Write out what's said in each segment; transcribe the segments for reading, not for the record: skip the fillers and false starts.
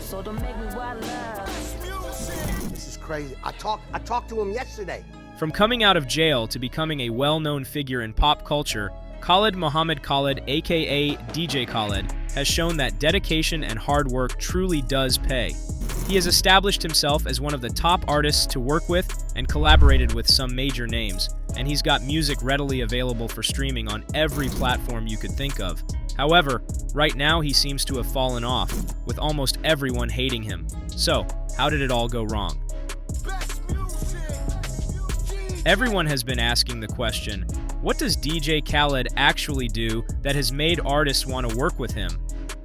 so don't make me wild love. This is crazy. I talked to him yesterday. From coming out of jail to becoming a well-known figure in pop culture, Khaled Mohamed Khaled, aka DJ Khaled, has shown that dedication and hard work truly does pay. He has established himself as one of the top artists to work with and collaborated with some major names, and he's got music readily available for streaming on every platform you could think of. However, right now he seems to have fallen off, with almost everyone hating him. So, how did it all go wrong? Everyone has been asking the question, what does DJ Khaled actually do that has made artists want to work with him?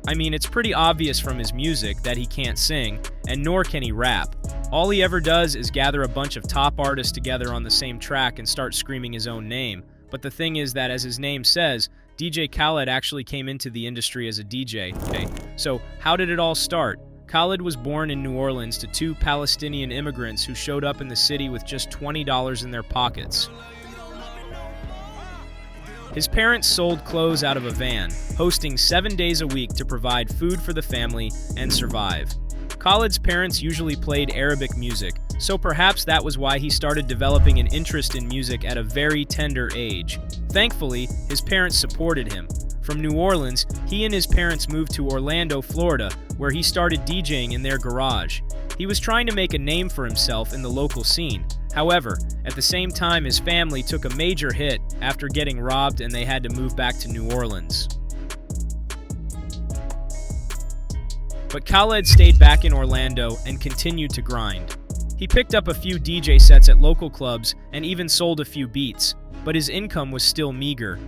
I mean, it's pretty obvious from his music that he can't sing, and nor can he rap. All he ever does is gather a bunch of top artists together on the same track and start screaming his own name. But the thing is that, as his name says, DJ Khaled actually came into the industry as a DJ. So, how did it all start? Khaled was born in New Orleans to two Palestinian immigrants who showed up in the city with just $20 in their pockets. His parents sold clothes out of a van, hosting 7 days a week to provide food for the family and survive. Khaled's parents usually played Arabic music, so perhaps that was why he started developing an interest in music at a very tender age. Thankfully, his parents supported him. From New Orleans, he and his parents moved to Orlando, Florida, where he started DJing in their garage. He was trying to make a name for himself in the local scene. However, at the same time, his family took a major hit after getting robbed and they had to move back to New Orleans. But Khaled stayed back in Orlando and continued to grind. He picked up a few DJ sets at local clubs and even sold a few beats, but his income was still meager.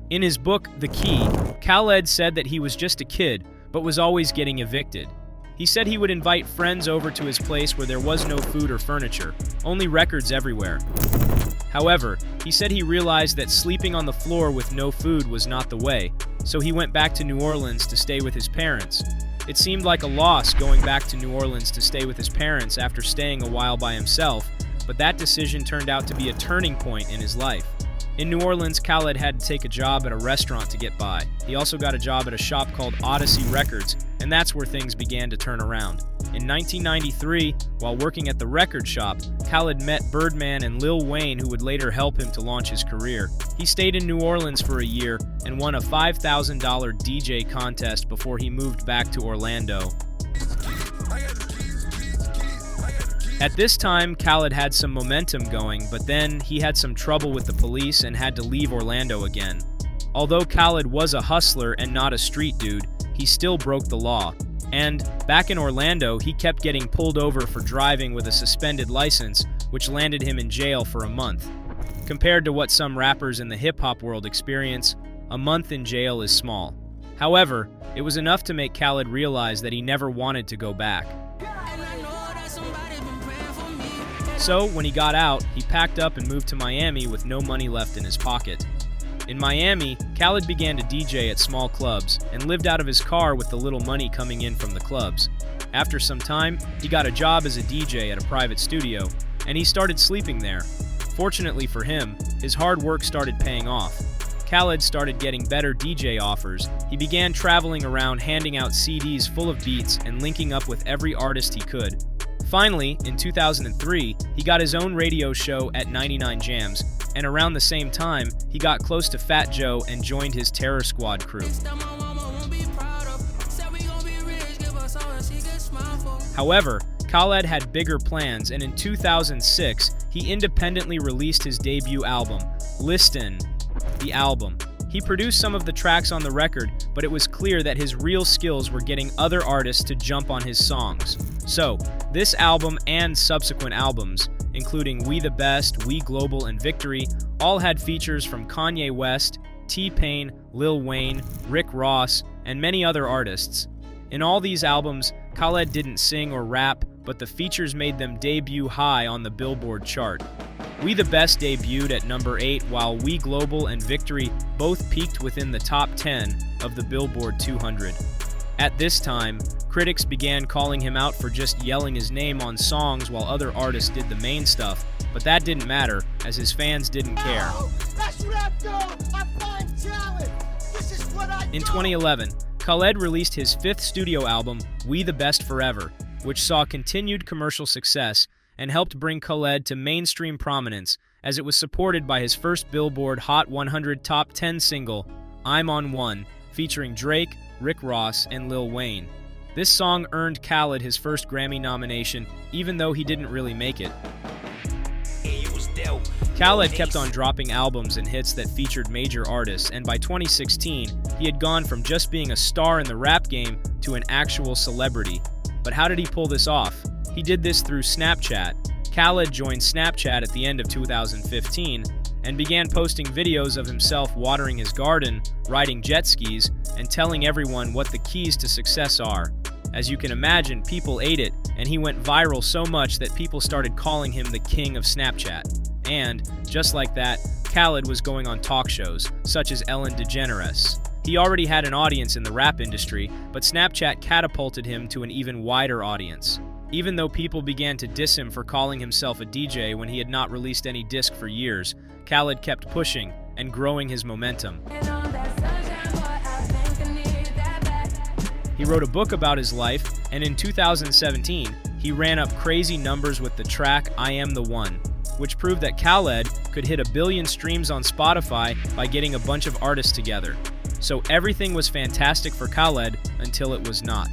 In his book, The Key, Khaled said that he was just a kid, but was always getting evicted. He said he would invite friends over to his place where there was no food or furniture, only records everywhere. However, he said he realized that sleeping on the floor with no food was not the way, so he went back to New Orleans to stay with his parents. It seemed like a loss going back to New Orleans to stay with his parents after staying a while by himself, but that decision turned out to be a turning point in his life. In New Orleans, Khaled had to take a job at a restaurant to get by. He also got a job at a shop called Odyssey Records, and that's where things began to turn around. In 1993, while working at the record shop, Khaled met Birdman and Lil Wayne, who would later help him to launch his career. He stayed in New Orleans for a year and won a $5,000 DJ contest before he moved back to Orlando. At this time, Khaled had some momentum going, but then he had some trouble with the police and had to leave Orlando again. Although Khaled was a hustler and not a street dude, he still broke the law. And back in Orlando, he kept getting pulled over for driving with a suspended license, which landed him in jail for a month. Compared to what some rappers in the hip-hop world experience, a month in jail is small. However, it was enough to make Khaled realize that he never wanted to go back. So, when he got out, he packed up and moved to Miami with no money left in his pocket. In Miami, Khaled began to DJ at small clubs and lived out of his car with the little money coming in from the clubs. After some time, he got a job as a DJ at a private studio, and he started sleeping there. Fortunately for him, his hard work started paying off. Khaled started getting better DJ offers. He began traveling around handing out CDs full of beats and linking up with every artist he could. Finally, in 2003, he got his own radio show at 99 Jams, and around the same time, he got close to Fat Joe and joined his Terror Squad crew. However, Khaled had bigger plans, and in 2006, he independently released his debut album, Listen, the album. He produced some of the tracks on the record, but it was clear that his real skills were getting other artists to jump on his songs. So, this album and subsequent albums, including We the Best, We Global, and Victory, all had features from Kanye West, T-Pain, Lil Wayne, Rick Ross, and many other artists. In all these albums, Khaled didn't sing or rap, but the features made them debut high on the Billboard chart. We the Best debuted at number 8, while We Global and Victory both peaked within the top 10 of the Billboard 200. At this time, critics began calling him out for just yelling his name on songs while other artists did the main stuff, but that didn't matter, as his fans didn't care. That's what I do. I find talent. This is what I do. In 2011, Khaled released his fifth studio album, We the Best Forever, which saw continued commercial success and helped bring Khaled to mainstream prominence, as it was supported by his first Billboard Hot 100 Top 10 single, I'm on One, featuring Drake, Rick Ross, and Lil Wayne. This song earned Khaled his first Grammy nomination, even though he didn't really make it. Khaled kept on dropping albums and hits that featured major artists, and by 2016, he had gone from just being a star in the rap game to an actual celebrity. But how did he pull this off? He did this through Snapchat. Khaled joined Snapchat at the end of 2015 and began posting videos of himself watering his garden, riding jet skis, and telling everyone what the keys to success are. As you can imagine, people ate it, and he went viral so much that people started calling him the king of Snapchat. And, just like that, Khaled was going on talk shows, such as Ellen DeGeneres. He already had an audience in the rap industry, but Snapchat catapulted him to an even wider audience. Even though people began to diss him for calling himself a DJ when he had not released any disc for years, Khaled kept pushing and growing his momentum. He wrote a book about his life, and in 2017, he ran up crazy numbers with the track I Am the One, which proved that Khaled could hit 1 billion streams on Spotify by getting a bunch of artists together. So everything was fantastic for Khaled until it was not.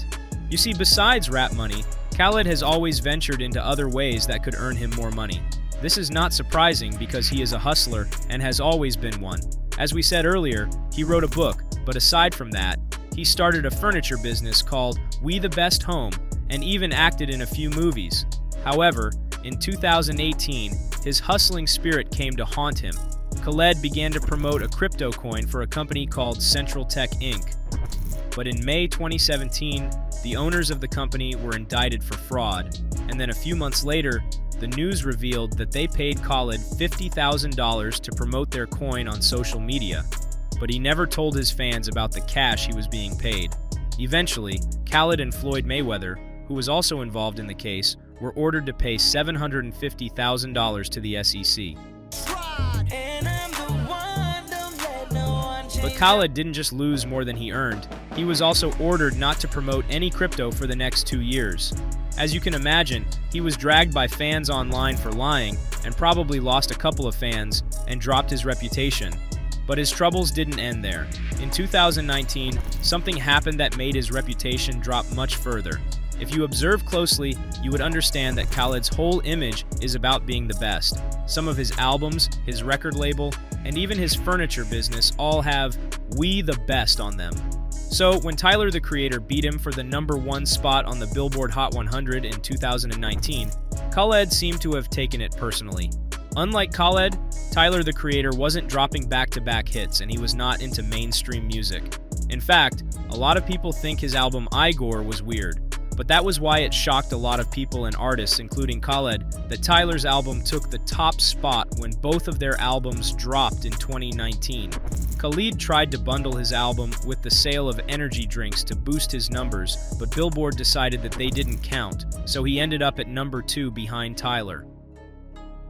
You see, besides rap money, Khaled has always ventured into other ways that could earn him more money. This is not surprising because he is a hustler and has always been one. As we said earlier, he wrote a book, but aside from that, he started a furniture business called We the Best Home and even acted in a few movies. However, in 2018, his hustling spirit came to haunt him. Khaled began to promote a crypto coin for a company called Central Tech Inc. But in May 2017, the owners of the company were indicted for fraud, and then a few months later, the news revealed that they paid Khaled $50,000 to promote their coin on social media, but he never told his fans about the cash he was being paid. Eventually, Khaled and Floyd Mayweather, who was also involved in the case, were ordered to pay $750,000 to the SEC. But Khaled didn't just lose more than he earned. He was also ordered not to promote any crypto for the next 2 years. As you can imagine, he was dragged by fans online for lying and probably lost a couple of fans and dropped his reputation. But his troubles didn't end there. In 2019, something happened that made his reputation drop much further. If you observe closely, you would understand that Khaled's whole image is about being the best. Some of his albums, his record label, and even his furniture business all have "We the Best" on them. So, when Tyler the Creator beat him for the #1 spot on the Billboard Hot 100 in 2019, Khaled seemed to have taken it personally. Unlike Khaled, Tyler the Creator wasn't dropping back-to-back hits, and he was not into mainstream music. In fact, a lot of people think his album Igor was weird. But that was why it shocked a lot of people and artists, including Khaled, that Tyler's album took the top spot when both of their albums dropped in 2019. Khaled tried to bundle his album with the sale of energy drinks to boost his numbers, but Billboard decided that they didn't count, so he ended up at #2 behind Tyler.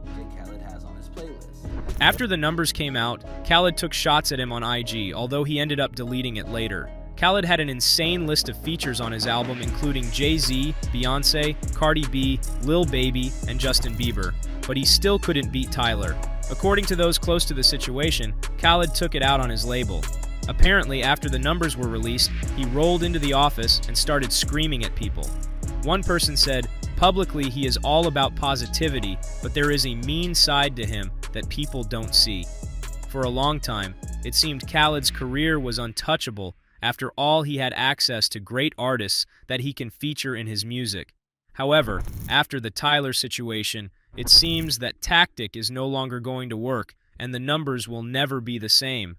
DJ Khaled has on his playlist. After the numbers came out, Khaled took shots at him on IG, although he ended up deleting it later. Khaled had an insane list of features on his album, including Jay-Z, Beyonce, Cardi B, Lil Baby, and Justin Bieber, but he still couldn't beat Tyler. According to those close to the situation, Khaled took it out on his label. Apparently, after the numbers were released, he rolled into the office and started screaming at people. One person said, "Publicly, he is all about positivity, but there is a mean side to him that people don't see." For a long time, it seemed Khaled's career was untouchable. After all, he had access to great artists that he can feature in his music. However, after the Tyler situation, it seems that tactic is no longer going to work, and the numbers will never be the same.